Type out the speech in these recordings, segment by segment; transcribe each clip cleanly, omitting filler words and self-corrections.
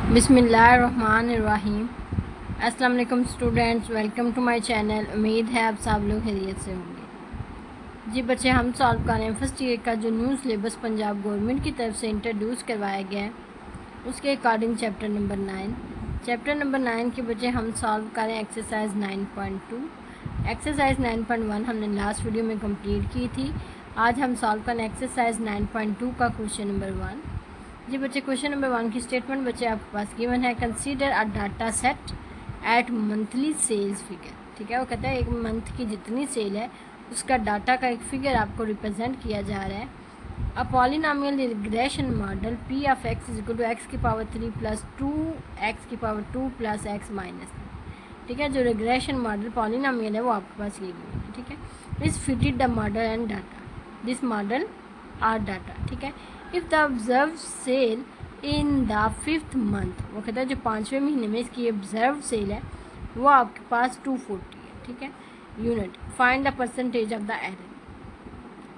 बिस्मिल्लाहिर्रहमानिर्रहीम। अस्सलाम वालेकुम students, welcome to my channel. उम्मीद है आप सब लोग खैरियत से होंगे। जी बच्चे, हम सॉल्व कर रहे हैं फर्स्ट ईयर का जो न्यू सिलेबस पंजाब गवर्नमेंट की तरफ से इंट्रोड्यूस करवाया गया है, उसके अकॉर्डिंग चैप्टर नंबर 9 के बच्चे हम सॉल्व कर रहे हैं एक्सरसाइज 9.2। एक्सरसाइज 9.1 हमने लास्ट वीडियो में कंप्लीट की थी। आज हम सॉल्व कर रहे हैं एक्सरसाइज 9.2 का क्वेश्चन नंबर 1। जी बच्चे, क्वेश्चन नंबर 1 की स्टेटमेंट बच्चे आपके पास गिवन है। Consider a data set at monthly sales figure. ठीक है, वो कहता है एक मंथ की जितनी सेल है उसका डाटा का एक फिगर आपको रिप्रेजेंट किया जा रहा है। A polynomial regression model P of x is equal to x की पावर 3 प्लस 2 एक्स की पावर 2 प्लस एक्स माइनस। ठीक है, जो रिग्रेशन मॉडल पॉलिनॉमियल है वो आपके पास ये गिवन है। ठीक है, is fitted the model and data, this model are data. ठीक है, if the observe sale in the 5th month, वो कहता है जो 5वें महीने में इसकी ऑब्जर्व सेल है वो आपके पास 240 है। ठीक है, unit. Find the percentage of the error.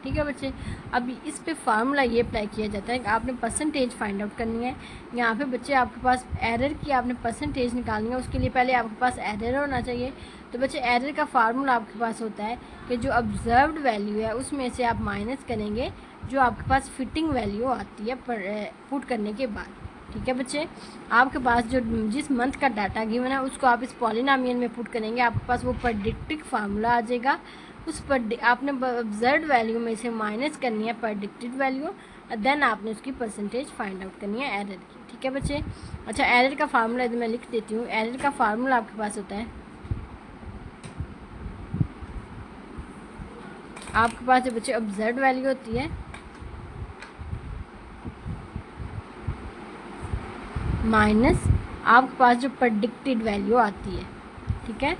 ठीक है बच्चे, अब इस पे फार्मूला ये अप्लाई किया जाता है कि आपने परसेंटेज फाइंड आउट करनी है। यहाँ पे बच्चे आपके पास एरर की आपने परसेंटेज निकालनी है, उसके लिए पहले आपके पास एरर होना चाहिए। तो बच्चे एरर का फार्मूला आपके पास होता है कि जो ऑब्जर्व्ड वैल्यू है उसमें से आप माइनस करेंगे जो आपके पास फिटिंग वैल्यू आती है पुट करने के बाद। ठीक है बच्चे, आपके पास जो जिस मंथ का डाटा गिवन है उसको आप इस पॉलिनॉमियल में पुट करेंगे, आपके पास वो प्रेडिक्टिव फार्मूला आ जाएगा। उस पर आपने ऑब्जर्व्ड वैल्यू में से माइनस करनी है प्रेडिक्टेड वैल्यू, देन आपने उसकी परसेंटेज फाइंड आउट करनी है एरर की। ठीक है बच्चे, अच्छा एरर का फार्मूला इधर मैं लिख देती हूँ। एरर का फार्मूला आपके पास होता है, आपके पास जो बच्चे ऑब्जर्व्ड वैल्यू होती है माइनस आपके पास जो प्रेडिक्टेड वैल्यू आती है। ठीक है,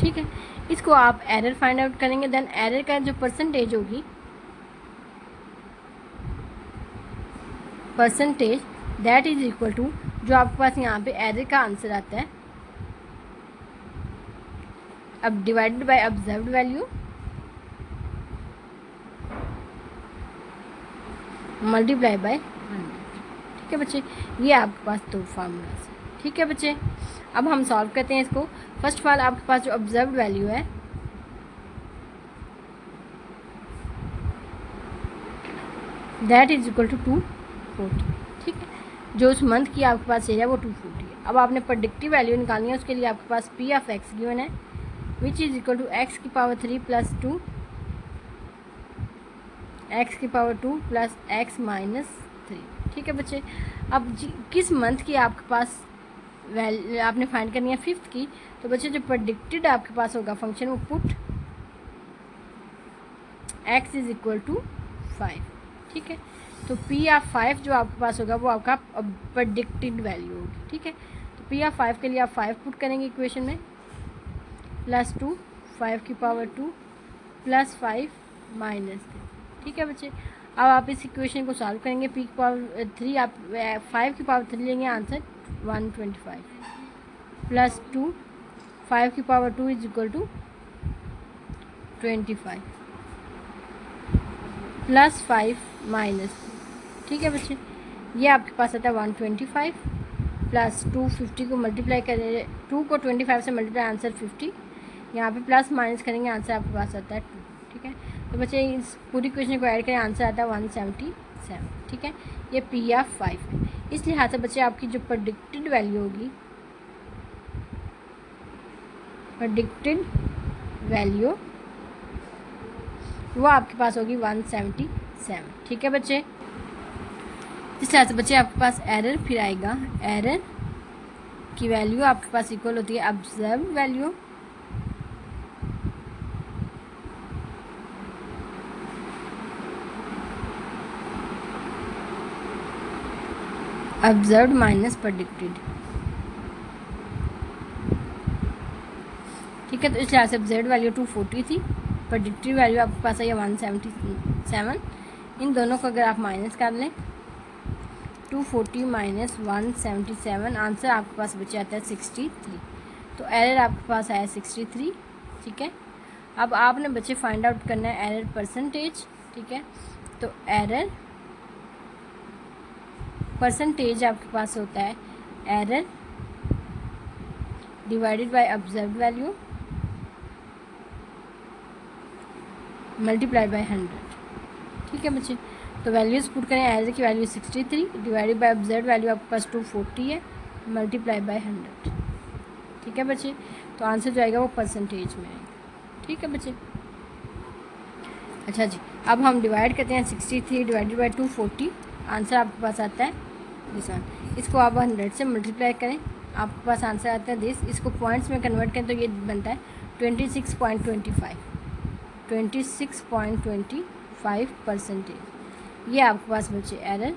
ठीक है, इसको आप एरर फाइंड आउट करेंगे, देन एरर का जो परसेंटेज होगी, percentage that is equal to जो आपके पास यहाँ पे एरर का आंसर आता है अब divided by observed value multiply by 100। ठीक है बच्चे, ये आपके पास दो फार्मूलाज है। ठीक है बच्चे, अब हम सॉल्व करते हैं इसको। फर्स्ट ऑफ ऑल आपके पास जो ऑब्जर्व्ड वैल्यू है दैट इज इक्वल टू 240। ठीक है, जो उस मंथ की आपके पास सेल है वो 240 है। अब आपने प्रेडिक्टिव वैल्यू निकालनी है, उसके लिए आपके पास पी ऑफ एक्स गिवन है which is equal to x की पावर 3 प्लस 2 एक्स की पावर 2 प्लस एक्स माइनस 3। ठीक है बच्चे, अब किस मंथ की आपके पास आपने फाइंड करनी है 5th की, तो बच्चे जो प्रेडिक्टेड आपके पास होगा फंक्शन वो put x is equal to 5। ठीक है, तो पी ऑफ 5 जो आपके पास होगा वो आपका प्रेडिक्टेड वैल्यू होगी। ठीक है, तो पी ऑफ 5 के लिए आप 5 पुट करेंगे इक्वेशन में, प्लस 2 5 की पावर 2 प्लस 5 माइनस 3। ठीक है बच्चे, अब आप इस इक्वेशन को सॉल्व करेंगे। पी की पावर 3 आप 5 की पावर 3 लेंगे, आंसर 125 प्लस 2 5 की power 2 is equal to 25 plus 5 minus. ठीक है बच्चे, ये आपके पास आता है 125 प्लस 2 50 को मल्टीप्लाई करें, 2 को 25 से मल्टीप्लाई आंसर 50, यहाँ पे प्लस माइनस करेंगे आंसर आपके पास आता है 2। ठीक है, तो बच्चे इस पूरी क्वेश्चन को ऐड करें आंसर आता है 177। ठीक है, ये पी ऑफ 5 है। इस लिहाज से बच्चे आपकी जो प्रेडिक्टेड वैल्यू होगी, प्रेडिक्टेड वैल्यू वो आपके पास होगी 177। ठीक है बच्चे, इस लिहाज से बच्चे आपके पास एरर फिर आएगा, एरर की वैल्यू आपके पास इक्वल होती है observe value observed minus predicted. ठीक है, तो इस लिहाज से ऑब्जर्व्ड वैल्यू 240 थी, प्रेडिक्टेड वैल्यू आपके पास आई है 177। इन दोनों को अगर आप माइनस कर लें, 240 माइनस 177, आंसर आपके पास बचे आता है 63। तो एरर आपके पास आया 63। ठीक है, अब आपने बच्चे फाइंड आउट करना है एरर परसेंटेज। ठीक है, तो एरर परसेंटेज आपके पास होता है error divided by observed value multiplied by 100। ठीक है बच्चे, तो वैल्यूज़ पुट करें। एरर की value 63 divided by observed value आपके पास 240 है मल्टीप्लाइड बाय 100। ठीक है बच्चे, तो आंसर जो आएगा वो परसेंटेज में आएगा। ठीक है बच्चे, अच्छा जी, अब हम डिवाइड करते हैं 63 डिवाइडेड बाय 240, आंसर आपके पास आता है दिस वन। इसको आप 100 से मल्टीप्लाई करें, आपके पास आंसर आता है दिस। इसको पॉइंट्स में कन्वर्ट करें तो ये बनता है 26.25 ये आपके पास बचे एरर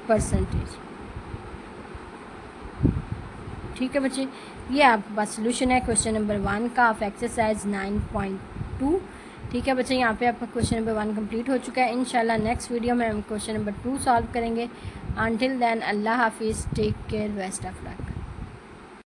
परसेंटेज। ठीक है बच्चे, ये आपके पास सोल्यूशन है क्वेश्चन नंबर 1 का ऑफ एक्सरसाइज 9.2। ठीक है बच्चे, यहाँ पे आपका क्वेश्चन नंबर 1 कंप्लीट हो चुका है। इंशाल्लाह नेक्स्ट वीडियो में हम क्वेश्चन नंबर 2 सॉल्व करेंगे। अंटिल देन अल्लाह हाफिज़, take care, best of luck.